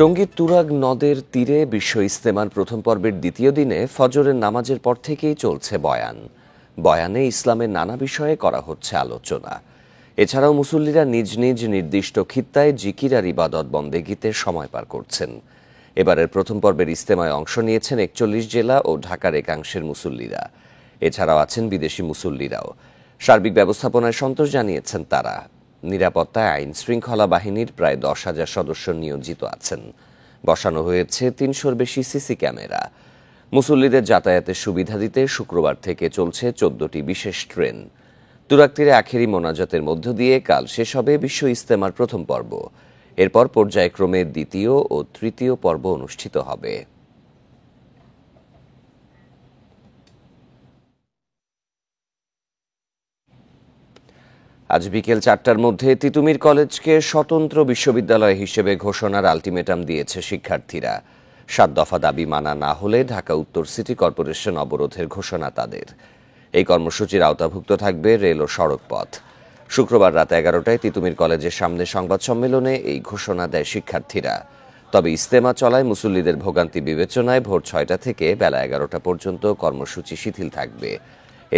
টঙ্গীর তুরাগ নদের তীরে বিশ্ব ইজতেমার প্রথম পর্বের দ্বিতীয় দিনে ফজরের নামাজের পর থেকেই চলছে বয়ান। বয়ানে ইসলামের নানা বিষয়ে করা হচ্ছে আলোচনা। এছাড়াও মুসল্লিরা নিজ নিজ নির্দিষ্ট খিত্তায় জিকির আর ইবাদত বন্দেগীতে সময় পার করছেন। এবারের প্রথম পর্বের ইজতেমায় অংশ নিয়েছেন ৪১ জেলা ও ঢাকার একাংশের মুসল্লিরা। এছাড়াও আছেন বিদেশি মুসল্লিরাও। সার্বিক ব্যবস্থাপনায় সন্তোষ জানিয়েছেন তারা। নিরাপত্তায় আইন শৃঙ্খলা বাহিনীর প্রায় ১০,০০০ সদস্য নিয়োজিত আছেন। বসানো হয়েছে ৩০০-র বেশি সিসি ক্যামেরা। মুসল্লিদের যাতায়াতের সুবিধা দিতে শুক্রবার থেকে চলছে ১৪টি বিশেষ ট্রেন। তুরাগ তীরে আখেরি মোনাজাতের মধ্য দিয়ে কাল শেষ হবে বিশ্ব ইজতেমার প্রথম পর্ব। এরপর পর্যায়ক্রমে দ্বিতীয় ও তৃতীয় পর্ব অনুষ্ঠিত হবে। আজ বিকেল ৪টার মধ্যে তিতুমীর কলেজকে স্বতন্ত্র বিশ্ববিদ্যালয় হিসেবে ঘোষণার আলটিমেটাম দিয়েছে শিক্ষার্থীরা। ৭ দফা দাবি মানা না হলে ঢাকা উত্তর সিটি কর্পোরেশন অবরোধের ঘোষণা তাদের। এই কর্মসূচির আওতাভুক্ত থাকবে রেল ও সড়ক পথ। শুক্রবার রাত ১১টায় তিতুমীর কলেজের সামনে সংবাদ সম্মেলনে এই ঘোষণা দেয় শিক্ষার্থীরা। তবে ইজতেমা চলায় মুসল্লিদের ভোগান্তি বিবেচনায় ভোর ৬টা থেকে বেলা ১১টা পর্যন্ত কর্মসূচি শিথিল থাকবে।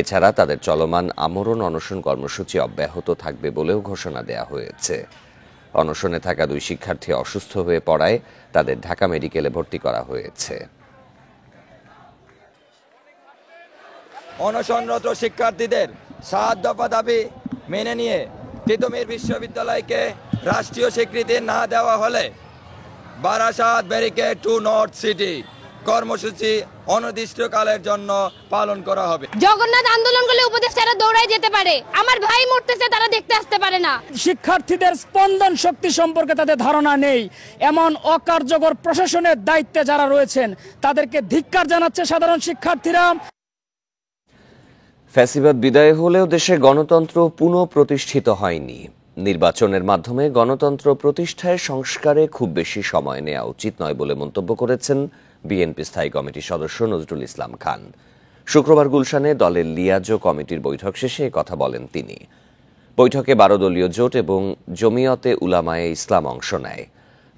এছাড়া তাদের চলমান আমরণ অনশন কর্মসূচি অব্যাহত থাকবে বলেও ঘোষণা দেওয়া হয়েছে। অনশনে থাকা ২ শিক্ষার্থী অসুস্থ হয়ে পড়ায় তাদের ঢাকা মেডিকেলে ভর্তি করা হয়েছে। অনশনরত শিক্ষার্থীদের ৭ দফা দাবি মেনে নিয়ে তিতুমীর বিশ্ববিদ্যালয়কে রাষ্ট্রীয় স্বীকৃতি না দেওয়া হলে Barasat barricade two north city কর্মসূচি অনির্দিষ্টকালের জন্য পালন করা হবে। জগন্নাথ আন্দোলন করলে উপদেষ্টারা দৌড়ায় যেতে পারে, আমার ভাই মরতেছে তারা দেখতে আসতে পারে না। শিক্ষার্থীদের স্পন্দন শক্তি সম্পর্কে তাদের ধারণা নেই। এমন অকার্যকর প্রশাসনের দায়িত্বে যারা রয়েছেন তাদেরকে ধিক্কার জানাচ্ছে সাধারণ শিক্ষার্থীরা। ফ্যাসিবাদ বিদায় হলেও দেশে গণতন্ত্র পুনঃপ্রতিষ্ঠিত হয়নি। নির্বাচনের মাধ্যমে গণতন্ত্র প্রতিষ্ঠায় সংস্কারে খুব বেশি সময় নেওয়া উচিত নয় বলে মন্তব্য করেছেন বিএনপি স্থায়ী কমিটির সদস্য নজরুল ইসলাম খান। শুক্রবার গুলশানে দলের লিয়াজো কমিটির বৈঠক শেষে কথা বলেন তিনি। বৈঠকে ১২ দলীয় জোট এবং জমিয়তে উলামায়ে ইসলাম অংশ নেয়।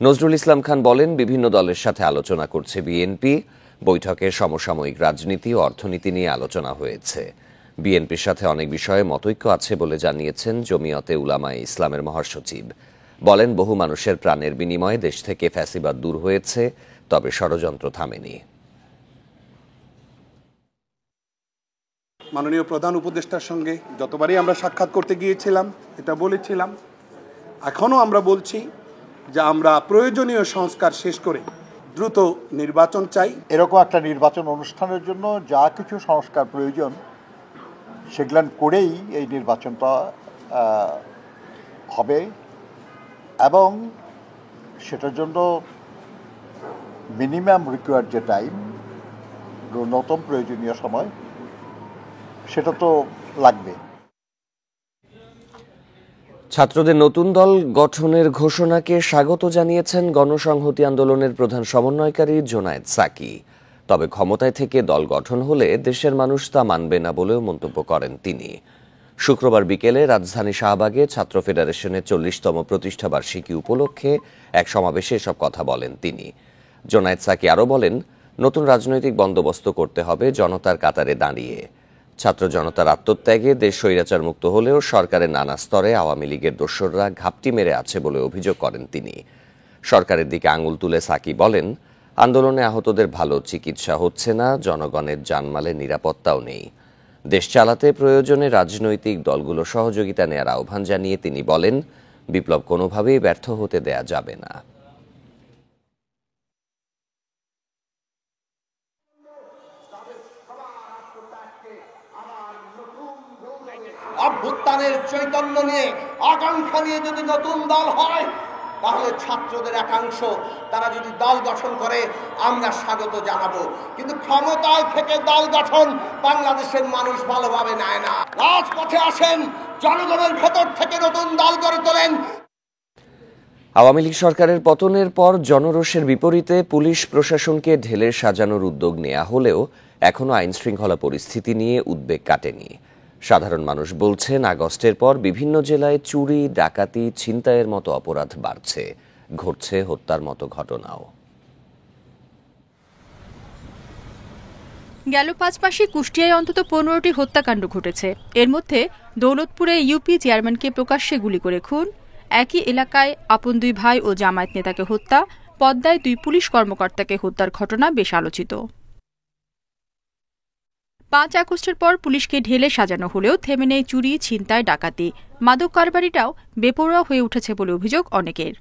নজরুল ইসলাম খান বলেন, বিভিন্ন দলের সাথে আলোচনা করছে বিএনপি। বৈঠকে সমসাময়িক রাজনীতি ও অর্থনীতি নিয়ে আলোচনা হয়েছে। বিএনপির সাথে অনেক বিষয়ে মতৈক্য আছে বলে জানিয়েছেন জমিয়তে উলামায়ে ইসলামের মহাসচিব। বলেন, বহু মানুষের প্রাণের বিনিময়ে দেশ থেকে ফ্যাসিবাদ দূর হয়েছে, তবে ষড়যন্ত্র থামেনি। মাননীয় প্রধান উপদেষ্টার সঙ্গে যতবারই আমরা সাক্ষাৎ করতে গিয়েছিলাম এটা বলেছিলাম, এখনও আমরা বলছি যে আমরা প্রয়োজনীয় সংস্কার শেষ করে দ্রুত নির্বাচন চাই। এরকম একটা নির্বাচন অনুষ্ঠানের জন্য যা কিছু সংস্কার প্রয়োজন সেগুলো করেই এই নির্বাচনটা হবে এবং সেটার জন্য মিনিমাম রিকোয়ার্ড যে টাইম, ন্যূনতম প্রয়োজনীয় সময়, সেটা তো লাগবে। ছাত্রদের নতুন দল গঠনের ঘোষণাকে স্বাগত জানিয়েছেন গণসংহতি আন্দোলনের প্রধান সমন্বয়কারী জোনায়েদ সাকি। তবে ক্ষমতায় থেকে দল গঠন হলে দেশের মানুষ তা মানবে না বলেও মন্তব্য করেন তিনি। শুক্রবার বিকেলে রাজধানী শাহবাগে ছাত্র ফেডারেশনের ৪০তম প্রতিষ্ঠাবার্ষিকী উপলক্ষে এক সমাবেশে এসব কথা বলেন তিনি। জোনায়েদ সাকি আরও বলেন, নতুন রাজনৈতিক বন্দোবস্ত করতে হবে জনতার কাতারে দাঁড়িয়ে। ছাত্র জনতার আত্মত্যাগে দেশ স্বৈরাচার মুক্ত হলেও সরকারের নানা স্তরে আওয়ামী লীগের দোসররা ঘাপটি মেরে আছে বলে অভিযোগ করেন তিনি। সরকারের দিকে আঙুল তুলে সাকি বলেন, আন্দোলনে আহতদের ভালো চিকিৎসা হচ্ছে না, জনগণের জানমালের নিরাপত্তাও নেই। দেশ চালাতে প্রয়োজনে রাজনৈতিক দলগুলো সহযোগিতা নেয়ার আহ্বান জানিয়ে তিনি বলেন, বিপ্লব কোনোভাবেই ব্যর্থ হতে দেয়া যাবে না। অভ্যুত্থানের চৈতন্য নিয়ে, আকাঙ্ক্ষা নিয়ে যদি নতুন দল হয়, তাহলে ছাত্রদের একাংশ তারা যদি দল গঠন করে আমরা স্বাগত জানাবো। কিন্তু ক্ষমতায় থেকে দল গঠন বাংলাদেশের মানুষ ভালোভাবে নেয় না। রাজপথে আসেন, জনগণের ভেতর থেকে নতুন দল গড়ে তোলেন। আওয়ামী লীগ সরকারের পতনের পর জনরোষের বিপরীতে পুলিশ প্রশাসনকে ঢেলে সাজানোর উদ্যোগ নেওয়া হলেও এখনো আইন শৃঙ্খলা পরিস্থিতি নিয়ে উদ্বেগ কাটেনি। সাধারণ মানুষ বলছেন, আগস্টের পর বিভিন্ন জেলায় চুরি, ডাকাতি, ছিনতাইয়ের মতো অপরাধ বাড়ছে। ঘটছে হত্যার মতো ঘটনাও। গেল 5 মাসে কুষ্টিয়ায় অন্তত 15টি হত্যাকাণ্ড ঘটেছে। এর মধ্যে দৌলতপুরে ইউপি চেয়ারম্যানকে প্রকাশ্যে গুলি করে খুন, একই এলাকায় আপন 2 ভাই ও জামায়াত নেতাকে হত্যা, পদ্মায় 2 পুলিশ কর্মকর্তাকে হত্যার ঘটনা বেশ আলোচিত। 5 আগস্টের পর পুলিশকে ঢেলে সাজানো হলেও থেমে নেই চুরি, ছিনতাই, ডাকাতি। মাদক কারবারিটাও বেপরোয়া হয়ে উঠেছে বলে অভিযোগ অনেকের।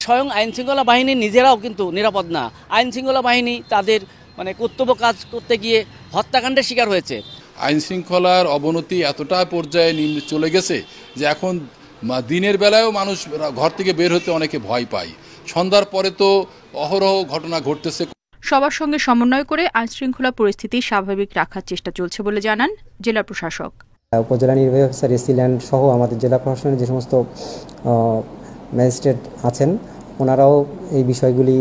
স্বয়ং আইনশৃঙ্খলা বাহিনী নিজেরাও কিন্তু নিরাপদ না। আইনশৃঙ্খলা বাহিনী তাদের কর্তব্য কাজ করতে গিয়ে হত্যাকাণ্ডের শিকার হয়েছে। আইনশৃঙ্খলার অবনতি এতটা পর্যায়ে চলে গেছে যে এখন দিনের বেলায়ও মানুষ ঘর থেকে বের হতে অনেকে ভয় পায়। সন্ধ্যার পরে তো অহরহ ঘটনা ঘটতেছে। সবার সঙ্গে সমন্বয় করে আইনশৃঙ্খলা পরিস্থিতি স্বাভাবিক রাখার চেষ্টা চলছে বলে জানান জেলা প্রশাসক। উপজেলা নির্বাহী অফিসার এসিল্যান্ড সহ আমাদের জেলা প্রশাসনের যে সমস্ত ম্যাজিস্ট্রেট আছেন ওনারাও এই বিষয়গুলি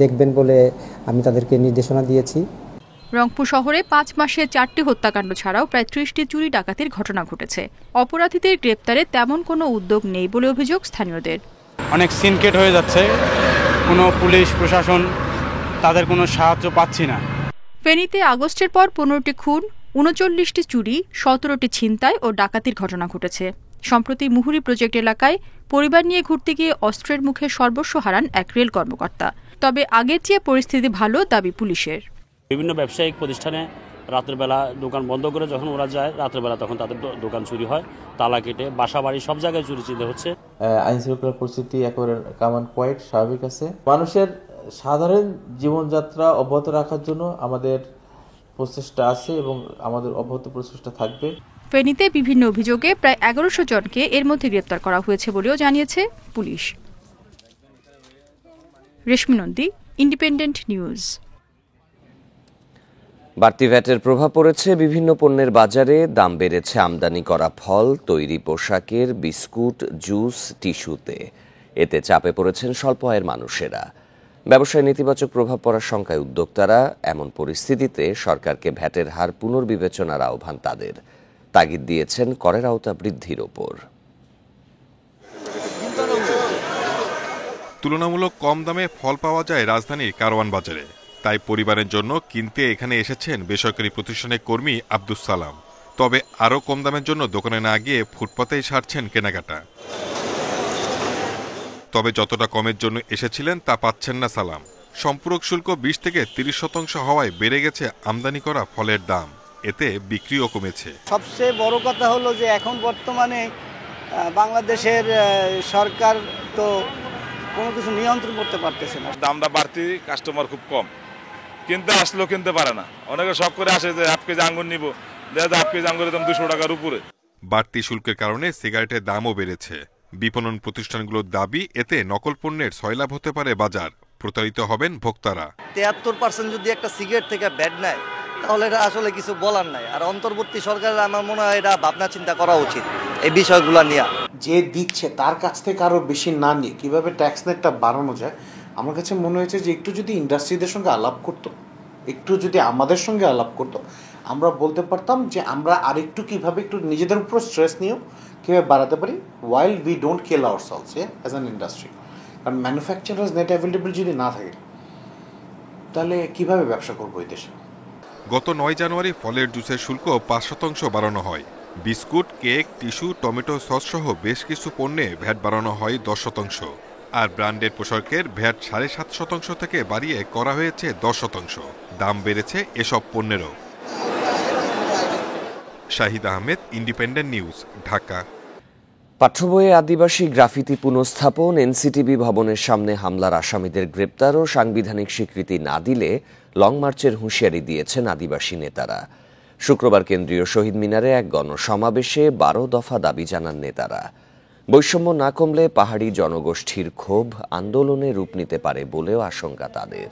দেখবেন বলে আমি তাদেরকে নির্দেশনা দিয়েছি। রংপুর শহরে 5 মাসে 4টি হত্যাকাণ্ড ছাড়াও প্রায় 30টি চুরি ডাকাতির ঘটনা ঘটেছে। অপরাধীদের গ্রেপ্তারে তেমন কোনো উদ্যোগ নেই বলে অভিযোগ স্থানীয়দের। অনেক সিনকেট হয়ে যাচ্ছে, কোনো পুলিশ প্রশাসন তাদের কোনো সাহায্য পাচ্ছি না। ফেনীতে আগস্টের পর 15টি খুন, 39টি চুরি, 17টি ছিনতাই ও ডাকাতির ঘটনা ঘটেছে। সম্প্রতি মুহুরী প্রজেক্ট এলাকায় পরিবার নিয়ে ঘুরতে গিয়ে অস্ত্রের মুখে সর্বস্ব হারান এক রেল কর্মকর্তা। তবে আগের চেয়ে পরিস্থিতি ভালো দাবি পুলিশের। বিভিন্ন ব্যবসায়িক প্রতিষ্ঠানে রাতের বেলা দোকান বন্ধ করে যখন ওরা যায় রাতের বেলা তখন তাদের দোকান চুরি হয়, তালা কেটে বাসা বাড়ি সব জায়গায় চুরি চিন্তা হচ্ছে। আইন শৃঙ্খলা পরিস্থিতি একেবারে কামান কোয়াইট স্বাভাবিক আছে। মানুষের সাধারণ জীবনযাত্রা অব্যাহত রাখার জন্য আমাদের প্রচেষ্টা আছে এবং আমাদের অব্যাহত প্রচেষ্টা থাকবে। ফেনীতে বিভিন্ন অভিযোগে প্রায় 1100 জনকে এর মধ্যে গ্রেপ্তার করা হয়েছে বলেও জানিয়েছে পুলিশ। রেশমি নন্দী, ইন্ডিপেন্ডেন্ট নিউজ। বাড়তি ভ্যাটের প্রভাব পড়েছে বিভিন্ন পণ্যের বাজারে। দাম বেড়েছে আমদানি করা ফল, তৈরি পোশাকের, বিস্কুট, জুস, টিস্যুতে। এতে চাপে পড়েছেন স্বল্প আয়ের মানুষেরা। ব্যবসায় নেতিবাচক প্রভাব পড়ার শঙ্কায় উদ্যোক্তারা। এমন পরিস্থিতিতে সরকারকে ভ্যাটের হার পুনর্বিবেচনার আহ্বান তাদের। তাগিদ দিয়েছেন করের আওতা বৃদ্ধির ওপর। তুলনামূলক কম দামে ফল পাওয়া যায় রাজধানীর কারওয়ান বাজারে। তাই পরিবারের জন্য কিনতে এখানে এসেছেন বেসরকারি প্রতিষ্ঠানের কর্মী আব্দুস সালাম। তবে আরও কম দামের জন্য দোকানে না গিয়ে ফুটপাতেই সারছেন কেনাকাটা। তবে যতটা কমের জন্য এসেছিলেন তা পাচ্ছেন না সালাম। সম্পূরক শুল্ক 20 থেকে 30% হওয়ায় বেড়ে গেছে আমদানি করা ফলের দাম। এতে বিক্রিও কমেছে। সবচেয়ে বড় কথা হলো যে এখন বর্তমানে বাংলাদেশের সরকার তো কোনো কিছু নিয়ন্ত্রণ করতে পারতেছে না। দামটা বাড়তি, কাস্টমার খুব কম, কিনতে আসলেও কিনতে পারে না। অনেকে শখ করে আসে যে 1 কেজি আঙ্গুর নিব, দেখা যায় 1 কেজি আঙ্গুরের দাম 200 টাকার উপরে। বাড়তি শুল্কের কারণে সিগারেটের দামও বেড়েছে। বিপণন প্রতিষ্ঠানগুলোর দাবি, এতে নকল পণ্যের সয়লাভ হতে পারে বাজার, প্রতারিত হবেন ভোক্তারা। 73% যদি একটা সিগারেট থেকে ব্যাড নেয় তাহলে এটা আসলে কিছু বলার নাই। আর অন্তর্বর্তী সরকারের আমার মনে হয় এটা ভাবনা চিন্তা করা উচিত এই বিষয়গুলো নিয়ে। যে দিচ্ছে তার কাছ থেকে আরও বেশি না নিয়ে কীভাবে ট্যাক্স নেটটা বাড়ানো যায়, আমার কাছে মনে হয়েছে যে একটু যদি ইন্ডাস্ট্রিদের সঙ্গে আলাপ করতো, একটু যদি আমাদের সঙ্গে আলাপ করতো, আমরা বলতে পারতাম যে আমরা আরেকটু কীভাবে একটু নিজেদের উপর স্ট্রেস নিয়েও কীভাবে বাড়াতে পারি, ওয়াইল we don't kill ourselves as an industry. কারণ ম্যানুফ্যাকচারার্স নেট অ্যাভেলেবল যদি না থাকে তাহলে কীভাবে ব্যবসা করবো এই দেশে। গত 9 জানুয়ারি ফলের জুসের শুল্ক 5% বাড়ানো হয়। Biscuit, cake, tissue, tomato sauce সহ বেশ কিছু পণ্যে ভ্যাট বাড়ানো হয় 10%। আর ব্র্যান্ডের পোশাকের ভ্যাট 7.5% থেকে বাড়িয়ে করা হয়েছে 10%। দাম বেড়েছে এসব পণ্যেরও। Shahid Ahmed, Independent News, Dhaka. পাঠ্যবইয়ে আদিবাসী গ্রাফিতি পুনঃস্থাপন, এনসিটিবি ভবনের সামনে হামলার আসামিদের গ্রেপ্তার ও সাংবিধানিক স্বীকৃতি না দিলে লং মার্চের হুঁশিয়ারি দিয়েছেন আদিবাসী নেতারা। শুক্রবার কেন্দ্রীয় শহীদ মিনারে এক গণসমাবেশে 12 দফা দাবি জানান নেতারা। বৈষম্য না কমলে পাহাড়ি জনগোষ্ঠীর ক্ষোভ আন্দোলনে রূপ নিতে পারে বলেও আশঙ্কা তাদের।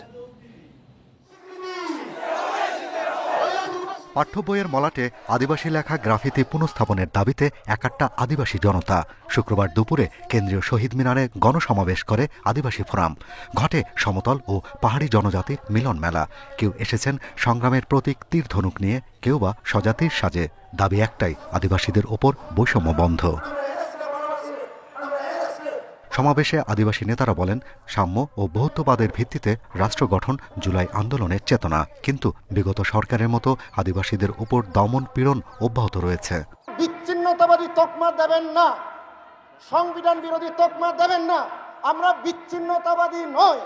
পাঠ্য বইয়ের মলাটে আদিবাসী লেখা গ্রাফিতি পুনঃস্থাপনের দাবিতে একাট্টা আদিবাসী জনতা শুক্রবার দুপুরে কেন্দ্রীয় শহীদ মিনারে গণসমাবেশ করে আদিবাসী ফোরাম। ঘটে সমতল ও পাহাড়ি জনজাতির মিলন মেলা। কেউ এসেছেন সংগ্রামের প্রতীক তীর ধনুক নিয়ে, কেউ বা স্বজাতির সাজে। দাবি একটাই, আদিবাসীদের ওপর বৈষম্য বন্ধ। সমাবেশে আদিবাসী নেতারা বলেন, সাম্য ও বহুত্ববাদের ভিত্তিতে রাষ্ট্র গঠন জুলাই আন্দোলনের চেতনা, কিন্তু বিগত সরকারের মতো আদিবাসীদের উপর দমন পীড়ন অব্যাহত রয়েছে। বিচ্ছিন্নতাবাদী তকমা দেবেন না, সংবিধান বিরোধী তকমা দেবেন না, আমরা বিচ্ছিন্নতাবাদী নই।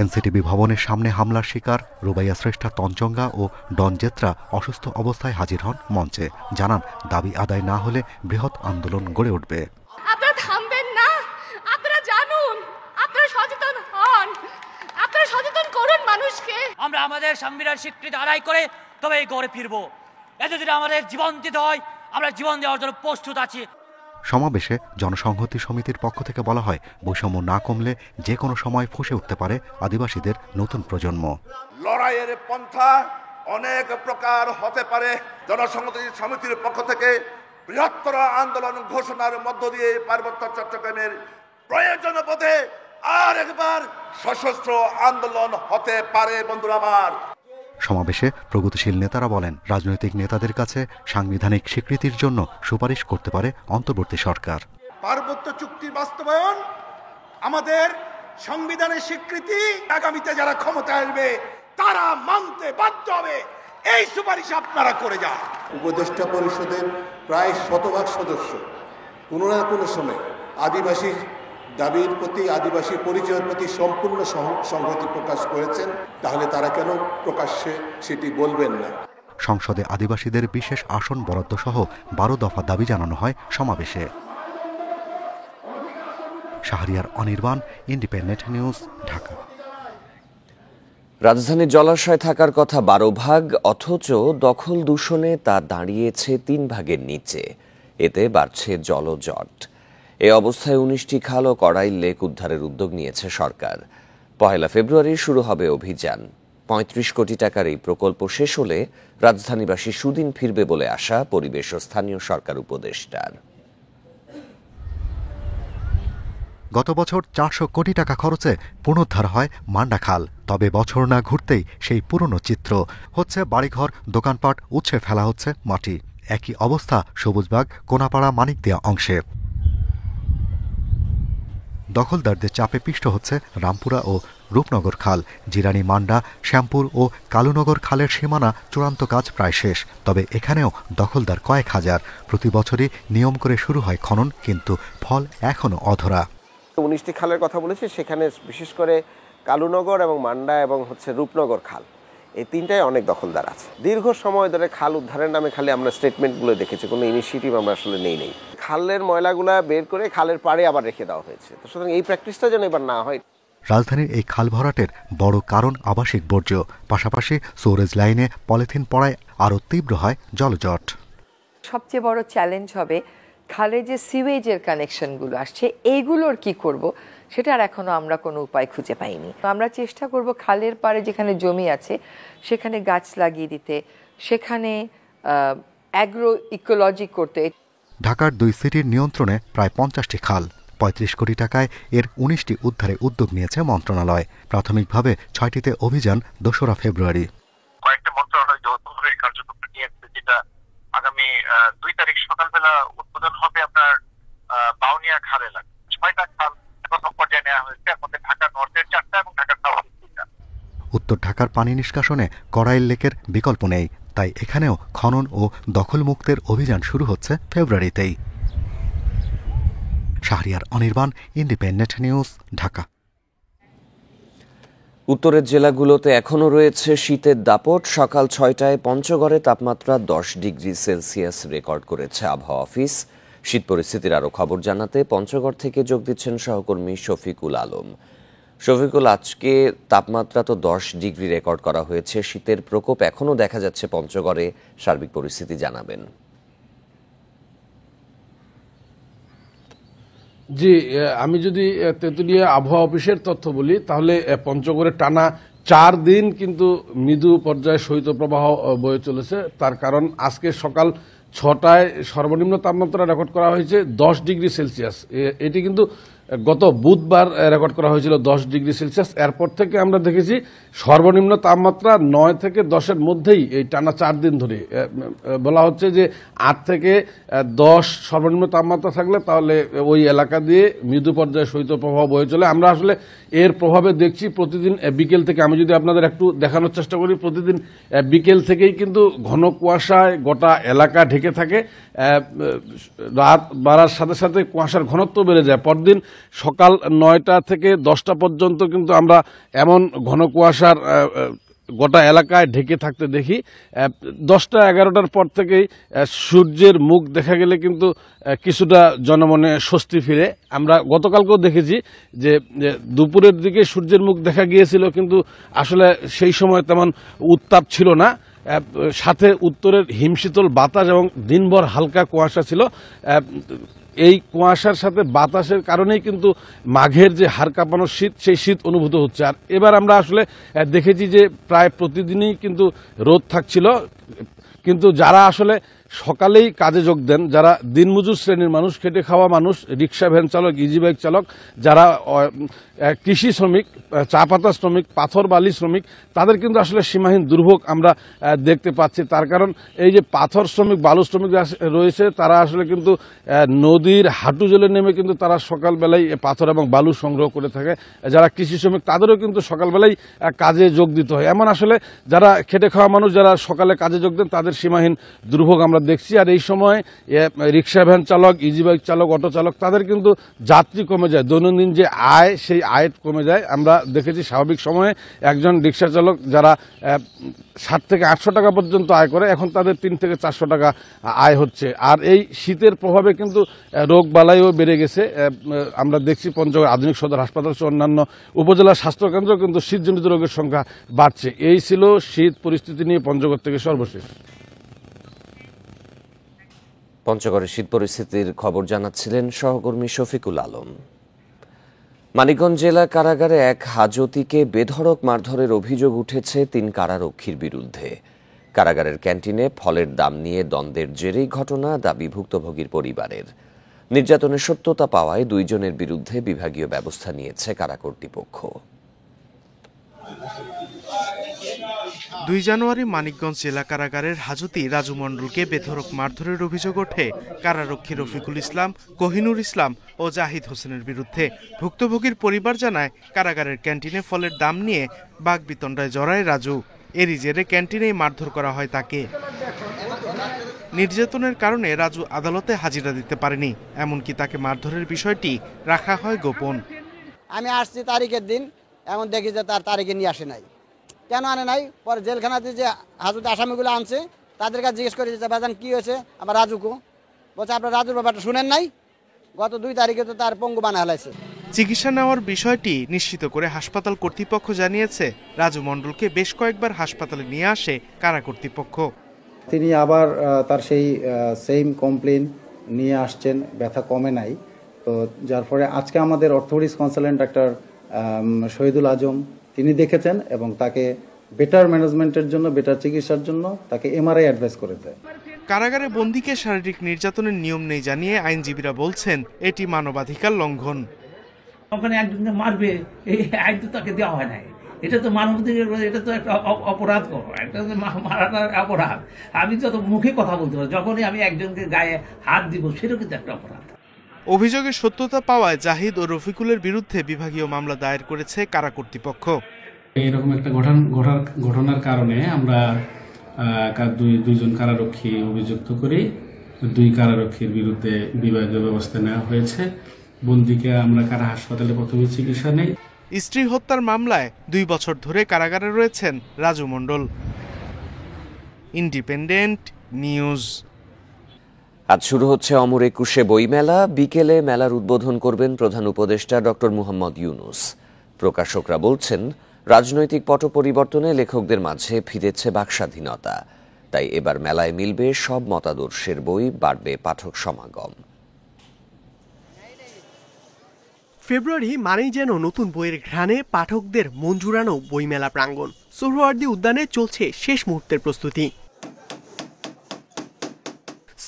এনসিটিভি ভবনের সামনে হামলার শিকার রুবাইয়া শ্রেষ্ঠা তঞ্চঙ্গা ও ডন জেত্রা অসুস্থ অবস্থায় হাজির হন মঞ্চে, জানান দাবি আদায় না হলে বৃহৎ আন্দোলন গড়ে উঠবে। আপনারা থামবেন না, আপনারা জানুন, আপনারা সচেতন হন, আপনারা সচেতন করুন মানুষকে। আমরা আমাদের সংবিধান স্বীকৃতি আদায় করে তবেই গড়ে ফিরবো। এতদিন আমাদের জীবন দিতে হয়, আমরা জীবন দেওয়ার জন্য প্রস্তুত আছি। সমাবেশে জনসংহতি সমিতির পক্ষ থেকে বলা হয়, বৈষম্য না কমলে যে কোনো সময় ফুঁসে উঠতে পারে আদিবাসীদের নতুন প্রজন্ম। লড়াইয়ের পন্থা অনেক প্রকার হতে পারে। জনসংহতি সমিতির পক্ষ থেকে বৃহত্তর আন্দোলন ঘোষণার মধ্য দিয়ে পার্বত্য চট্টগ্রামের প্রয়োজন বোধে আর একবার সশস্ত্র আন্দোলন হতে পারে। বন্ধুরা আমার, সমাবেশে প্রগতিশীল নেতারা বলেন, রাজনৈতিক নেতাদের কাছে সাংবিধানিক স্বীকৃতির জন্য সুপারিশ করতে পারে অন্তর্বর্তী সরকার। পার্বত্য চুক্তি বাস্তবায়ন আমাদের সংবিধানের স্বীকৃতি, আগামীতে যারা ক্ষমতায় আসবে তারা মানতে বাধ্য হবে। এই সুপারিশ আপনারা করে যান। উপদেষ্টা পরিষদের প্রায় 100% সদস্য কোনো না কোনো সময় আদিবাসী দাবির প্রতি, আদিবাসী পরিচয়ের প্রতি সম্পূর্ণ সংহতি প্রকাশ করেছেন, তাহলে তারা কেন প্রকাশ্যে সেটি বলবেন না? সংসদে আদিবাসীদের বিশেষ আসন বরাদ্দ সহ 12 দফা দাবি জানানো হয় সমাবেশে। Shahriar Anirban, Independent News, Dhaka. রাজধানীর জলাশয় থাকার কথা 12 ভাগ, অথচ দখল দূষণে তা দাঁড়িয়েছে 3 ভাগের নিচে। এতে বাড়ছে জলজট। এ অবস্থায় 19টি খাল ও কড়াইল লেক উদ্ধারের উদ্যোগ নিয়েছে সরকার। 1 ফেব্রুয়ারি শুরু হবে অভিযান। 35 কোটি টাকার এই প্রকল্প শেষ হলে রাজধানীবাসী সুদিন ফিরবে বলে আশা পরিবেশ ও স্থানীয় সরকার উপদেষ্টার। গত বছর 400 কোটি টাকা খরচে পুনরুদ্ধার হয় মান্ডা খাল। তবে বছর না ঘুরতেই সেই পুরনো চিত্র। হচ্ছে বাড়িঘর, দোকানপাট, উৎসে ফেলা হচ্ছে মাটি। একই অবস্থা সবুজবাগ, কোনাপাড়া, মানিকদিয়া অংশে। দখলদারদের চাপে পিষ্ট হচ্ছে রামপুরা ও রূপনগর খাল। জিরানি, মান্ডা, শ্যামপুর ও কালুনগর খালের সীমানা চূড়ান্ত কাজ প্রায় শেষ। তবে এখানেও দখলদার কয়েক হাজার। প্রতি বছরই নিয়ম করে শুরু হয় খনন, কিন্তু ফল এখনও অধরা। 19টি খালের কথা বলেছি, সেখানে বিশেষ করে কালুনগর এবং মান্ডা এবং রূপনগর খাল, এই তিনটায় অনেক দখলদার আছে। দীর্ঘ সময় ধরে খাল উদ্ধারের নামে খালি আমরা স্টেটমেন্টগুলো দেখেছি, কোনো ইনিশিয়েটিভ আমরা আসলে নেই। খালের ময়লাগুলা বের করে খালের পাড়ে আবার রেখে দেওয়া হয়েছে। তো সুতরাং এই প্র্যাকটিসটা যেন এবার না হয়। রাজধানীর এই খাল ভরাটের বড় কারণ আবাসিক বর্জ্য, পাশাপাশি সুরেজ লাইনে পলিথিন পড়ায় আরও তীব্র হয় জলজট। সবচেয়ে বড় চ্যালেঞ্জ হবে খালে যে সিওয়েজের কানেকশনগুলো আসছে, এইগুলোর কি করব, সেটা আর এখনো আমরা কোনো উপায় খুঁজে পাইনি। আমরা চেষ্টা করব খালের পাড়ে যেখানে জমি আছে সেখানে গাছ লাগিয়ে দিতে, সেখানে অ্যাগ্রো ইকোলজি করতে। ঢাকার 2 সিটির নিয়ন্ত্রণে প্রায় 50টি খাল। 35 কোটি টাকায় এর 19টি উদ্ধারে উদ্যোগ নিয়েছে মন্ত্রণালয়। প্রাথমিকভাবে 6টিতে অভিযান 2 ফেব্রুয়ারি। কয়েকটা মন্ত্রণালয় যৌথভাবে কার্যক্রম নিয়েছে, যেটা আগামী 2 তারিখ সকালবেলা উদ্বোধন হবে আপনার বাউনিয়া খাল এলাকা। 6টা খাল প্রথম পর্যায়ে নেওয়া হয়েছে, এর মধ্যে ঢাকা নর্থের 4টা এবং ঢাকা সাউথের 2টা। উত্তর ঢাকার পানি নিষ্কাশনে কড়াইল লেকের বিকল্প নেই, তাই এখানেও খনন ও দখলমুক্তের অভিযান শুরু হচ্ছে ফেব্রুয়ারিতেই। Shahriar Anirban, Independent News, Dhaka. উত্তরের জেলাগুলোতে এখনও রয়েছে শীতের দাপট। সকাল 6টায় পঞ্চগড়ে তাপমাত্রা 10 ডিগ্রি সেলসিয়াস রেকর্ড করেছে আবহাওয়া অফিস। শীত পরিস্থিতির আরও খবর জানাতে পঞ্চগড় থেকে যোগ দিচ্ছেন সহকর্মী শফিকুল আলম। শফিকুল, আজকে তাপমাত্রা তো 10 ডিগ্রি রেকর্ড করা হয়েছে, শীতের প্রকোপ এখনও দেখা যাচ্ছে পঞ্চগড়ে, সার্বিক পরিস্থিতি জানাবেন। জি, আমি যদি তেঁতুলিয়া আবহাওয়া অফিসের তথ্য বলি, তাহলে পঞ্চগড়ে টানা 4 দিন কিন্তু মৃদু পর্যায়ে শৈত্যপ্রবাহ বয়ে চলেছে। তার কারণ আজকে সকাল 6টায় সর্বনিম্ন তাপমাত্রা রেকর্ড করা হয়েছে 10 ডিগ্রি সেলসিয়াস। এটি কিন্তু গত বুধবার রেকর্ড করা হয়েছিল 10 ডিগ্রি সেলসিয়াস। এরপর থেকে আমরা দেখেছি সর্বনিম্ন তাপমাত্রা 9 থেকে 10-এর মধ্যেই এই টানা 4 দিন ধরে। বলা হচ্ছে যে 8 থেকে 10 সর্বনিম্ন তাপমাত্রা থাকলে তাহলে ওই এলাকা দিয়ে মৃদু পর্যায়ে শৈত্যপ্রবাহ বয়ে চলে। আমরা আসলে এর প্রভাবে দেখছি প্রতিদিন বিকেল থেকে, আমি যদি আপনাদের একটু দেখানোর চেষ্টা করি, প্রতিদিন বিকেল থেকেই কিন্তু ঘন কুয়াশায় গোটা এলাকা ঢেকে থাকে। রাত বাড়ার সাথে সাথে কুয়াশার ঘনত্ব বেড়ে যায়। পরদিন সকাল 9টা থেকে 10টা পর্যন্ত কিন্তু আমরা এমন ঘন কুয়াশার গোটা এলাকায় ঢেকে থাকতে দেখি। 10টা 11টার পর থেকেই সূর্যের মুখ দেখা গেলে কিন্তু কিছুটা জনমনে স্বস্তি ফিরে। আমরা গতকালকেও দেখেছি যে দুপুরের দিকে সূর্যের মুখ দেখা গিয়েছিল, কিন্তু আসলে সেই সময় তেমন উত্তাপ ছিল না। সাথে উত্তরের হিমশীতল বাতাস এবং দিনভর হালকা কুয়াশা ছিল। এই কুয়াশার সাথে বাতাসের কারণেই কিন্তু মাঘের যে হাড় কাঁপানো শীত, সেই শীত অনুভূত হচ্ছে। আর এবার আমরা আসলে দেখেছি যে প্রায় প্রতিদিনই কিন্তু রোদ থাকছিল, কিন্তু যারা আসলে সকালেই কাজে যোগ দেন, যারা দিনমজুর শ্রেণীর মানুষ, খেটে খাওয়া মানুষ, রিক্সা ভ্যান চালক, ইজি বাইক চালক, যারা কৃষি শ্রমিক, চা পাতা শ্রমিক, পাথর বালি শ্রমিক, তাদের কিন্তু আসলে সীমাহীন দুর্ভোগ আমরা দেখতে পাচ্ছি। তার কারণ এই যে পাথর শ্রমিক, বালু শ্রমিক রয়েছে, তারা আসলে কিন্তু নদীর হাঁটু জলে নেমে কিন্তু তারা সকালবেলায় পাথর এবং বালু সংগ্রহ করে থাকে। যারা কৃষি শ্রমিক, তাদেরও কিন্তু সকালবেলায় কাজে যোগ দিতে হয়। এমন আসলে যারা খেটে খাওয়া মানুষ, যারা সকালে কাজে যোগ দেন, তাদের সীমাহীন দুর্ভোগ আমরা দেখছি। আর এই সময় রিক্সা ভ্যান চালক, ইজি বাইক চালক, অটো চালক, তাদের কিন্তু যাত্রী কমে যায়, দৈনন্দিন যে আয়, সেই আয় কমে যায়। আমরা দেখেছি স্বাভাবিক সময়ে একজন রিক্সা চালক যারা 700 থেকে 800 টাকা পর্যন্ত আয় করে, এখন তাদের 300 থেকে 400 টাকা আয় হচ্ছে। আর এই শীতের প্রভাবে কিন্তু রোগ বালাইও বেড়ে গেছে। আমরা দেখছি পঞ্চগড় আধুনিক সদর হাসপাতাল সহ অন্যান্য উপজেলা স্বাস্থ্যকেন্দ্র কিন্তু শীতজনিত রোগের সংখ্যা বাড়ছে। এই ছিল শীত পরিস্থিতি নিয়ে পঞ্চগড় থেকে সর্বশেষ। পঞ্চগড়ের শীত পরিস্থিতির খবর জানাচ্ছিলেন সহকর্মী শফিকুল আলম। মানিকগঞ্জ জেলা কারাগারে এক হাজতিকে বেধড়ক মারধরের অভিযোগ উঠেছে 3 কারারক্ষীর বিরুদ্ধে। কারাগারের ক্যান্টিনে ফলের দাম নিয়ে দ্বন্দ্বের জেরেই ঘটনা, দাবি ভুক্তভোগীর পরিবারের। নির্যাতনের সত্যতা পাওয়ায় 2 জনের বিরুদ্ধে বিভাগীয় ব্যবস্থা নিয়েছে কারা কর্তৃপক্ষ। 2 জানুয়ারি মানিকগঞ্জ জেলা কারাগারের হাজতি রাজু মণ্ডলকে বেধড়ক মারধরের অভিযোগ ওঠে কারারক্ষী রফিকুল ইসলাম, কোহিনুর ইসলাম ও জাহিদ হোসেনের বিরুদ্ধে। ভুক্তভোগীর পরিবার জানায়, কারাগারের ক্যান্টিনে ফলের দাম নিয়ে বাকবিতণ্ডায় জড়ায় রাজু। এরই জেরে ক্যান্টিনেই মারধর করা হয় তাকে। নির্যাতনের কারণে রাজু আদালতে হাজিরা দিতে পারেনি, এমনকি তাকে মারধরের বিষয়টি রাখা হয় গোপন। আমি আসছি তারিখের দিন, এখন দেখি যে তার তারিখে নিয়ে আসে নাই। কেন আনে নাই? পরে জেলখানাতে যে হাজতে আসামিগুলো আনছে, তাদের কাছে জিজ্ঞেস করে যে বাজান কী হয়েছে, আমার রাজুকে বলছে আপনার রাজুর ব্যাপারটা শুনেন নাই, গত 2 তারিখে তো তার পঙ্গু বানা হলাইছে। চিকিৎসা নেওয়ার বিষয়টি নিশ্চিত করে হাসপাতাল কর্তৃপক্ষ জানিয়েছে, রাজু মণ্ডলকে বেশ কয়েকবার হাসপাতালে নিয়ে আসে কারা কর্তৃপক্ষ। তিনি আবার তার সেই সেম কমপ্লেন নিয়ে আসছেন, ব্যথা কমে নাই। তো যার ফলে আজকে আমাদের অর্থোপেডিক্স কনসালটেন্ট ডাক্তার শহীদুল আজম তিনি দেখেছেন এবং তাকে বেটার ম্যানেজমেন্টের জন্য, বেটার চিকিৎসার জন্য তাকে এমআরআই অ্যাডভাইস করে দেয়। কারাগারে বন্দীকে শারীরিক নির্যাতনের নিয়ম নেই জানিয়ে আইনজীবীরা বলছেন এটি মানবাধিকার লঙ্ঘন। ওখানে একজনকে মারবে, এই আইন তো তাকে দেওয়া হয় নাই। এটা তো মানবাধিকার, এটা তো একটা অপরাধ করা, এটা মারাটার অপরাধ। আমি যত মুখে কথা বলতে পারি, যখনই আমি একজনকে গায়ে হাত দিব, সেটাও কিন্তু একটা অপরাধ। অভিযোগের সত্যতা পাওয়ায় জাহিদ ও রফিকুলের বিরুদ্ধে বিভাগীয় মামলা দায়ের করেছে কারা কর্তৃপক্ষ। এরকম একটা ঘটনার কারণে আমরা দুইজন কারারক্ষী অভিযুক্ত করি। 2 কারারক্ষীর বিরুদ্ধে বিভাগীয় ব্যবস্থা নেওয়া হয়েছে। বন্দীকে আমরা কারা হাসপাতালে প্রথমে চিকিৎসা নেই। স্ত্রী হত্যার মামলায় 2 বছর ধরে কারাগারে রয়েছেন রাজু মণ্ডল। Independent news. আজ শুরু হচ্ছে অমর 21শে বইমেলা। বিকেলে মেলার উদ্বোধন করবেন প্রধান উপদেষ্টা ডক্টর মুহাম্মদ ইউনুস। প্রকাশকরা বলছেন, রাজনৈতিক পট পরিবর্তনে লেখকদের মাঝে ফিরেছে বাকস্বাধীনতা, তাই এবার মেলায় মিলবে সব মতাদর্শের বই, বাড়বে পাঠক সমাগম। ফেব্রুয়ারি মানেই যেন নতুন বইয়ের ঘ্রাণে পাঠকদের মন জুড়ানো বইমেলা প্রাঙ্গণ। সোহরাওয়ার্দী উদ্যানে চলছে শেষ মুহূর্তের প্রস্তুতি।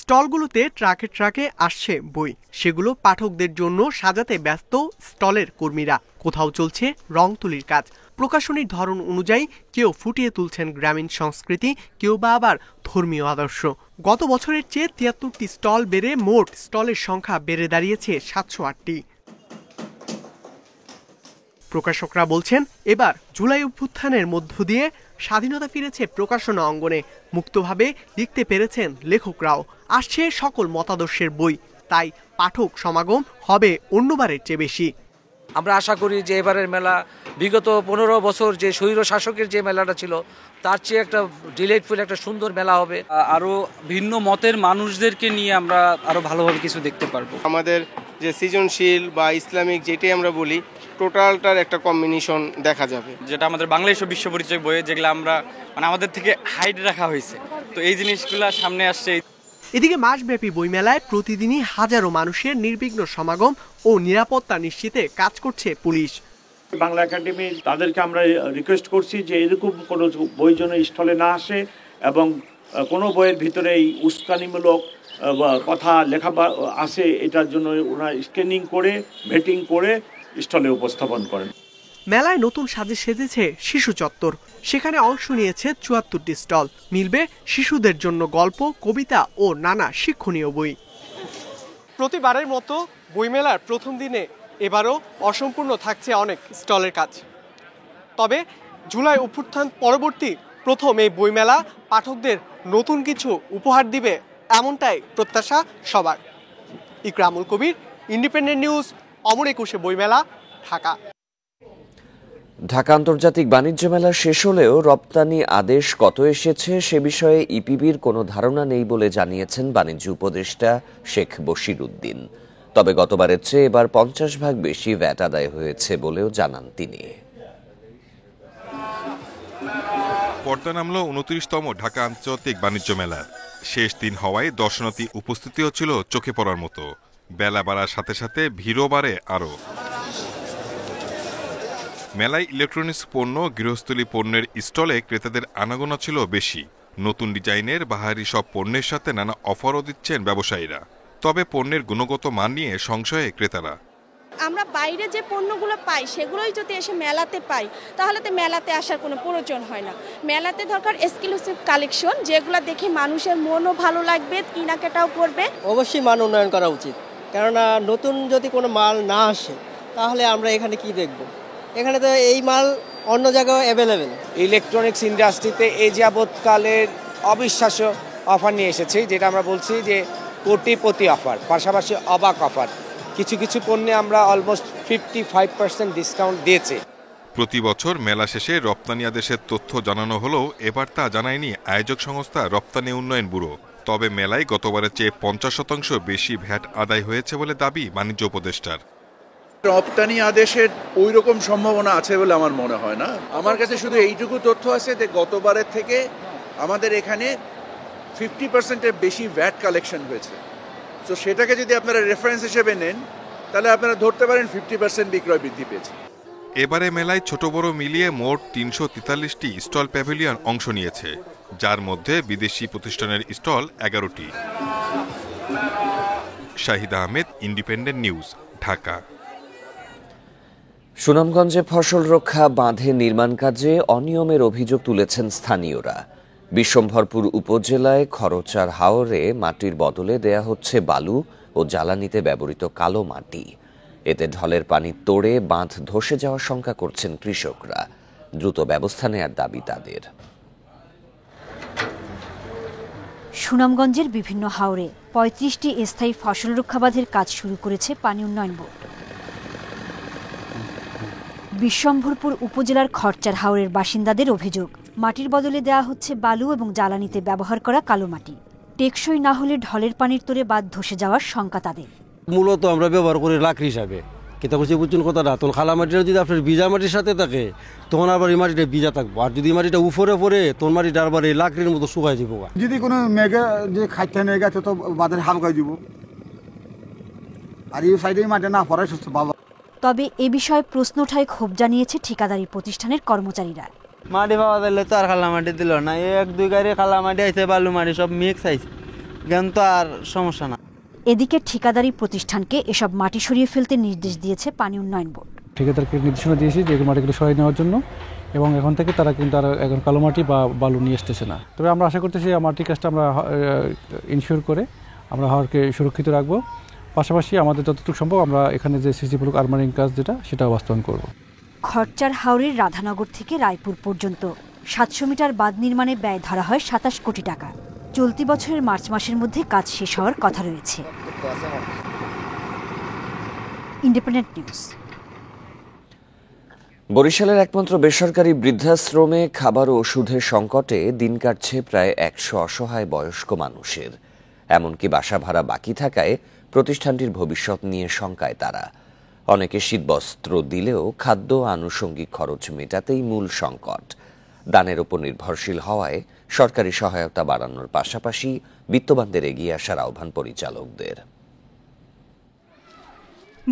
স্টলগুলোতে ট্রাকে ট্রাকে আসছে বই, সেগুলো পাঠকদের জন্য সাজাতে ব্যস্ত স্টলের কর্মীরা। কোথাও চলছে রং তুলির কাজ। প্রকাশনীর ধরন অনুযায়ী কেউ ফুটিয়ে তুলছেন গ্রামীণ সংস্কৃতি, কেউ বা আবার ধর্মীয় আদর্শ। গত বছরের চেয়ে ৭৩টি স্টল বেড়ে মোট স্টলের সংখ্যা বেড়ে দাঁড়িয়েছে ৭০৮টি। প্রকাশকরা বলছেন, এবার জুলাই অভ্যুত্থানের মধ্য দিয়ে স্বাধীনতা ফিরেছে প্রকাশনা অঙ্গনে। মুক্তভাবে লিখতে পেরেছেন লেখকরাও। আসছে সকল মতাদর্শের বই, তাই পাঠক সমাগম হবে অন্যবারের চেয়ে বেশি। আমরা আশা করি যে এবারের মেলা বিগত ১৫ বছর যে স্বৈর শাসকের যে মেলাটা ছিল তার চেয়ে একটা ডিলাইটফুল একটা সুন্দর মেলা হবে। আরো ভিন্ন মতের মানুষদেরকে নিয়ে আমরা আরো ভালোভাবে কিছু দেখতে পারবো। আমাদের যে সৃজনশীল বা ইসলামিক যেটাই আমরা বলি, টোটালটার একটা কম্বিনেশন দেখা যাবে, যেটা আমাদের বাংলা এসব বিশ্ব পরিচয় বইয়ে যেগুলো আমরা আমাদের থেকে হাইড রাখা হয়েছে, তো এই জিনিসগুলো সামনে আসছে। এদিকে মাসব্যাপী বইমেলায় প্রতিদিনই হাজারো মানুষের নির্বিঘ্ন সমাগম ও নিরাপত্তা নিশ্চিতে কাজ করছে পুলিশ। বাংলা একাডেমি তাদেরকে আমরা রিকোয়েস্ট করছি যে এরকম কোনো বই যেন স্টলে না আসে এবং কোনো বইয়ের ভিতরে এই উস্কানিমূলক কথা লেখা আসে, এটার জন্য ওরা স্ক্যানিং করে ভেটিং করে স্টলে উপস্থাপন করেন। মেলায় নতুন সাজে সেজেছে শিশু চত্বর। সেখানে অংশ নিয়েছে ৭৪টি স্টল। মিলবে শিশুদের জন্য গল্প, কবিতা ও নানা শিক্ষণীয় বই। প্রতিবারের মতো বইমেলার প্রথম দিনে এবারও অসম্পূর্ণ থাকছে অনেক স্টলের কাজ। তবে জুলাই অভ্যুত্থান পরবর্তী প্রথম এই বইমেলা পাঠকদের নতুন কিছু উপহার দিবে, এমনটাই প্রত্যাশা সবার। ইকরামুল কবির, ইন্ডিপেন্ডেন্ট নিউজ, অমর একুশে বইমেলা, ঢাকা। ঢাকা আন্তর্জাতিক বাণিজ্য মেলা শেষ হলেও রপ্তানি আদেশ কত এসেছে সে বিষয়ে ইপিবির কোনো ধারণা নেই বলে জানিয়েছেন বাণিজ্য উপদেষ্টা শেখ বশির উদ্দিন। তবে গতবারের চেয়ে এবার ৫০% বেশি ভ্যাট আদায় হয়েছে বলেও জানান তিনি। পর্দা নামল ২৯তম ঢাকা আন্তর্জাতিক বাণিজ্য মেলার। শেষ দিন হওয়ায় দর্শনার্থী উপস্থিতিও ছিল চোখে পড়ার মতো। বেলা বাড়ার সাথে সাথে ভিড়ও বাড়ে আরও। মেলায় ইলেকট্রনিক্স পণ্য, গৃহস্থলী পণ্যের স্টলে ক্রেতাদের আনাগোনা ছিল বেশি। নতুন ডিজাইনের বাহারি সব পণ্যের সাথে নানা অফারও দিচ্ছেন ব্যবসায়ীরা। তবে পণ্যের গুণগত মান নিয়ে সংশয়ে ক্রেতারা। আমরা বাইরে যে পণ্যগুলো পাই সেগুলোই যদি এসে মেলাতে পাই তাহলে তো মেলাতে আসার কোনো প্রয়োজন হয় না। মেলাতে দরকার এক্সক্লুসিভ কালেকশন, যেগুলো দেখে মানুষের মনও ভালো লাগবে, কেনাকাটাও করবে। অবশ্যই মান উন্নয়ন করা উচিত, কেননা নতুন যদি কোনো মাল না আসে তাহলে আমরা এখানে কি দেখব? এখানে তো এই মাল অন্য জায়গায় অ্যাভেলেবেল। ইলেকট্রনিক্স ইন্ডাস্ট্রিতে এই যাবৎকালের অবিশ্বাস্য অফার নিয়ে এসেছি, যেটা আমরা বলছি যে কোটিপতি অফার, পাশাপাশি অবাক অফার। কিছু কিছু পণ্যে আমরা অলমোস্ট 55% ডিসকাউন্ট দিয়েছি। প্রতি বছর মেলা শেষে রপ্তানি আদেশের তথ্য জানানো হলেও এবার তা জানায়নি আয়োজক সংস্থা রপ্তানি উন্নয়ন ব্যুরো। তবে মেলায় গতবারের চেয়ে ৫০% বেশি ভ্যাট আদায় হয়েছে বলে দাবি বাণিজ্য উপদেষ্টার। রপ্তানি আদেশের ওই রকম সম্ভাবনা আছে বলে আমার মনে হয় না। আমার কাছে শুধু এইটুকু তথ্য আছে যে গতবারের থেকে আমাদের এখানে 50%-এর বেশি ভ্যাট কালেকশন হয়েছে। তো সেটাকে যদি আপনারা রেফারেন্স হিসেবে নেন তাহলে আপনারা ধরতে পারেন 50% বিক্রয় বৃদ্ধি পেয়েছে। এবারে মেলায় ছোট বড় মিলিয়ে মোট ৩৪৩টি স্টল প্যাভিলিয়ন অংশ নিয়েছে, যার মধ্যে বিদেশি প্রতিষ্ঠানের স্টল ১১টি। Shahid Ahmed, Independent News, Dhaka. সুনামগঞ্জে ফসল রক্ষা বাঁধে নির্মাণ কাজে অনিয়মের অভিযোগ তুলেছেন স্থানীয়রা। বিশ্বম্ভরপুর উপজেলায় খরচার হাওরে মাটির বদলে দেয়া হচ্ছে বালু ও জ্বালানিতে ব্যবহৃত কালো মাটি। এতে ঢলের পানি তোড়ে বাঁধ ধসে যাওয়ার শঙ্কা করছেন কৃষকরা। দ্রুত ব্যবস্থা নেয়ার দাবি তাদের। সুনামগঞ্জের বিভিন্ন হাওরে ৩৫টি স্থায়ী ফসল রক্ষা বাঁধের কাজ শুরু করেছে পানি উন্নয়ন বোর্ড। বিশ্বম্ভরপুর উপজেলার খরচার হাওরের বাসিন্দাদের অভিযোগ, মাটির বদলে দেওয়া হচ্ছে বালু এবং জ্বালানিতে ব্যবহার করা কালো মাটি। টেকসই না হলে ঢলের পানির তোরে বাঁধ ধসে যাওয়ার শঙ্কা তাদের। মূলত আমরা ব্যবহার করি লাকড়ি হিসাবে, কিন্তু হচ্ছে বুঝছেন কথাটা, তখন খালা মাটিটা যদি আপনার ভিজা মাটির সাথে থাকে তখন আবার এই মাটিটা ভিজা থাকবো, আর যদি মাটিটা উপরে পড়ে তখন মাটিটা আবার এই লাকড়ির মতো শুকাই যাব। যদি কোনো মেঘে যে খাইতে নিয়ে গেছে তো বাঁধের হালকাই দিব, আর এই সাইডে মাটি না পড়ে সুস্থ ভালো। তবে এ বিষয়ে প্রশ্ন ওঠায় ক্ষোভ জানিয়েছে ঠিকাদারি প্রতিষ্ঠানের কর্মচারীরা। মাটি পাওয়া দিলে তো আর খালা মাটি দিল না, ১-২ গাড়ি খালা মাটি আইছে, বালু মাটি সব মিক্স আইছে, জ্ঞান তো আর সমস্যা না। এদিকে ঠিকাদারি প্রতিষ্ঠানকে এসব মাটি সরিয়ে ফেলতে নির্দেশ দিয়েছে পানি উন্নয়ন বোর্ড। ঠিকাদারকে নির্দেশনা দিয়েছি যে মাটিগুলো সরিয়ে নেওয়ার জন্য, এবং এখন থেকে তারা কিন্তু আর এখন কালো মাটি বা বালু নিয়ে আসতেছে না। তবে আমরা আশা করতেছি মাটির কাজটা আমরা ইনশিওর করে আমরা হাওরকে সুরক্ষিত রাখবো। পাশাপাশি আমাদের যতটুকু সম্ভব আমরা এখানে যে সিসি ব্লক আর্মারিং কাজ যেটা সেটাও বাস্তবায়ন করব। খরচার হাওরের রাধানগর থেকে রায়পুর পর্যন্ত 700 মিটার বাঁধ নির্মাণে ব্যয় ধরা হয় 27 কোটি টাকা। চলতি বছরের মার্চ মাসের মধ্যে কাজ শেষ হওয়ার কথা রয়েছে। Independent news. বরিশালের একমাত্র বেসরকারি বৃদ্ধাশ্রমে খাবার ও ওষুধের সংকটে দিন কাটছে প্রায় 100 অসহায় বয়স্ক মানুষের। এমনকি বাসা ভাড়া বাকি থাকায় প্রতিষ্ঠানটির ভবিষ্যৎ নিয়ে শঙ্কায় তারা। অনেকে শীতবস্ত্র দিলেও খাদ্য আনুষঙ্গিক খরচ মেটাতেই মূল সংকট। দানের উপর নির্ভরশীল হওয়ায় সরকারি সহায়তা বাড়ানোর পাশাপাশি বিত্তবানদের এগিয়ে আসার আহ্বান পরিচালকদের।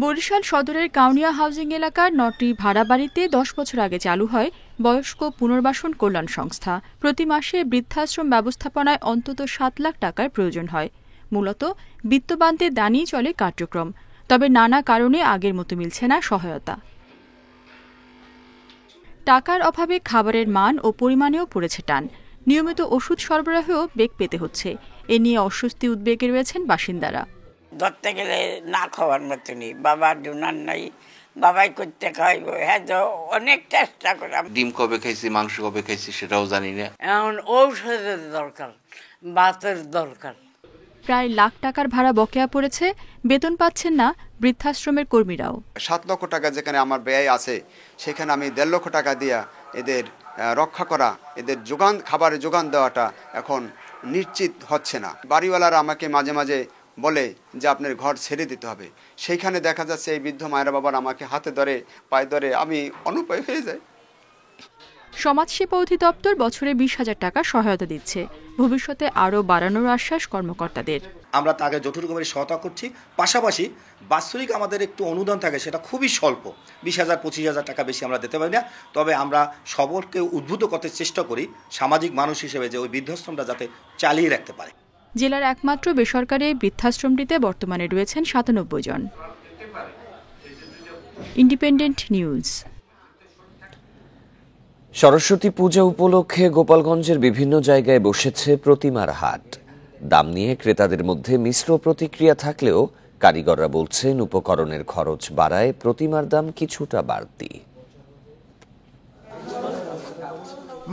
বরিশাল সদরের কাউনিয়া হাউজিং এলাকার 9টি ভাড়া বাড়িতে 10 বছর আগে চালু হয় বয়স্ক পুনর্বাসন কল্যাণ সংস্থা। প্রতি মাসে বৃদ্ধাশ্রম ব্যবস্থাপনায় অন্তত 7 লাখ টাকার প্রয়োজন হয়। মূলত বিত্তবানদের দানই চলে কার্যক্রম। তবে নানা কারণে আগের মতো মিলছে না সহায়তা। টাকার অভাবে খাবারের মান ও পরিমাণেও পড়েছে টান। নিয়মিত ওষুধ সরবরাহেও বেগ পেতে হচ্ছে। এ নিয়ে অস্বস্তি উদ্বেগে রয়েছেন বাসিন্দারা। ধরতে গেলে না খাওয়ার মতনই, বাবার ডোনার নাই, বাবাই করতে খাইব। হ্যাঁ, অনেক চেষ্টা করলাম। ডিম কবে খাইছি, মাংস কবে খাইছি সেটাও জানি না। এখন ঔষধের দরকার, বাতের দরকার। প্রায় লাখ টাকার ভাড়া বকেয়া পড়েছে, বেতন পাচ্ছেন না বৃদ্ধাশ্রমের কর্মীরাও। 7 লক্ষ টাকা যেখানে আমার ব্যয় আছে, সেখানে আমি 1.5 লক্ষ টাকা দিয়া এদের রক্ষা করা, এদের যোগান, খাবারের যোগান দেওয়াটা এখন নিশ্চিত হচ্ছে না। বাড়িওয়ালারা আমাকে মাঝে মাঝে বলে যে আপনার ঘর ছেড়ে দিতে হবে। সেইখানে দেখা যাচ্ছে এই বৃদ্ধ মায়েরা বাবার আমাকে হাতে ধরে পায়ে ধরে আমি অনুপায় হয়ে যাই। সমাজসেবা অধিদপ্তর বছরে 20,000 টাকা সহায়তা দিচ্ছে। ভবিষ্যতে আরও বাড়ানোর আশ্বাস কর্মকর্তাদের। আমরা তাকে যতটুকু সহায়তা করছি, পাশাপাশি বাৎসরিক আমাদের একটু অনুদান থাকে, সেটা খুবই স্বল্প, 20,000 25,000 টাকা বেশি আমরা দিতে পারি না। তবে আমরা সবরকে উদ্বুদ্ধ করতে চেষ্টা করি সামাজিক মানুষ হিসেবে, যে ওই বৃদ্ধাশ্রমটা যাতে চালিয়ে রাখতে পারে। জেলার একমাত্র বেসরকারি বৃদ্ধাশ্রমটিতে বর্তমানে রয়েছেন 97 জন। Independent News. সরস্বতী পূজা উপলক্ষে গোপালগঞ্জের বিভিন্ন জায়গায় বসেছে প্রতিমার হাট। দাম নিয়ে ক্রেতাদের মধ্যে মিশ্র প্রতিক্রিয়া থাকলেও কারিগররা বলছেন উপকরণের খরচ বাড়ায় প্রতিমার দাম কিছুটা বাড়তি।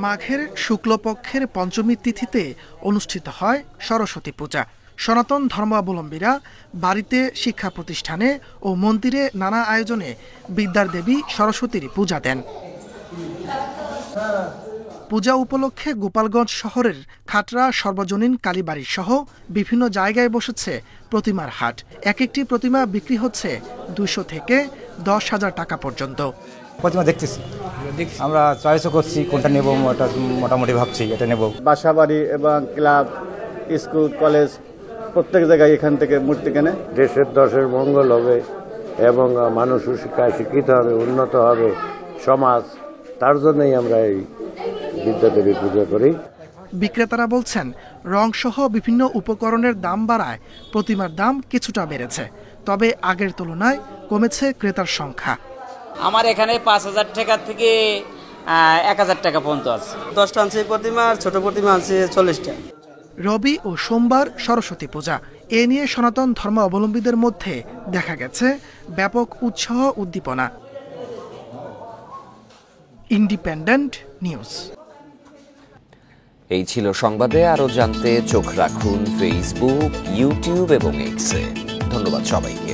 মাঘের শুক্লপক্ষের পঞ্চমী তিথিতে অনুষ্ঠিত হয় সরস্বতী পূজা। সনাতন ধর্মাবলম্বীরা বাড়িতে, শিক্ষা প্রতিষ্ঠানে ও মন্দিরে নানা আয়োজনে বিদ্যার দেবী সরস্বতীর পূজা দেন। পূজা উপলক্ষে গোপালগঞ্জ শহরের খাটরা, সর্বজনীন, কালীবাড়ি সহ বিভিন্ন জায়গায় বসেছে প্রতিমার হাট। এক একটি প্রতিমা বিক্রি হচ্ছে 200 থেকে 10,000 টাকা পর্যন্ত। প্রতিমা দেখতেছি, আমরা চয়েসও করছি কোনটা নেব, মোটামুটি ভাবছি এটা নেব। বাসা বাড়ি এবং ক্লাব, স্কুল, কলেজ প্রত্যেক জায়গায় এখান থেকে মূর্তি কেনে। দেশের দশের মঙ্গল হবে এবং মানুষ শিক্ষায় শিক্ষিত হবে, উন্নত হবে সমাজ, তার জন্যই আমরা এই বিদ্যাদেবী পুজো করি। বিক্রেতারা বলছেন রং সহ বিভিন্ন উপকরণের দাম বাড়ায় প্রতিমার দাম কিছুটা বেড়েছে, তবে আগের তুলনায় কমেছে ক্রেতার সংখ্যা। আমার এখানে 5,000 টাকা থেকে 1,000 টাকা পর্যন্ত আছে। 10টা আনছে প্রতিমা, আর ছোট প্রতিমা আছে 40টা। রবি ও সোমবার সরস্বতী পূজা, এ নিয়ে সনাতন ধর্মাবলম্বীদের মধ্যে দেখা গেছে ব্যাপক উৎসাহ উদ্দীপনা। Independent news. এই ছিল সংবাদে। আরও জানতে চোখ রাখুন ফেসবুক, ইউটিউব এবং এক্সে। ধন্যবাদ সবাইকে।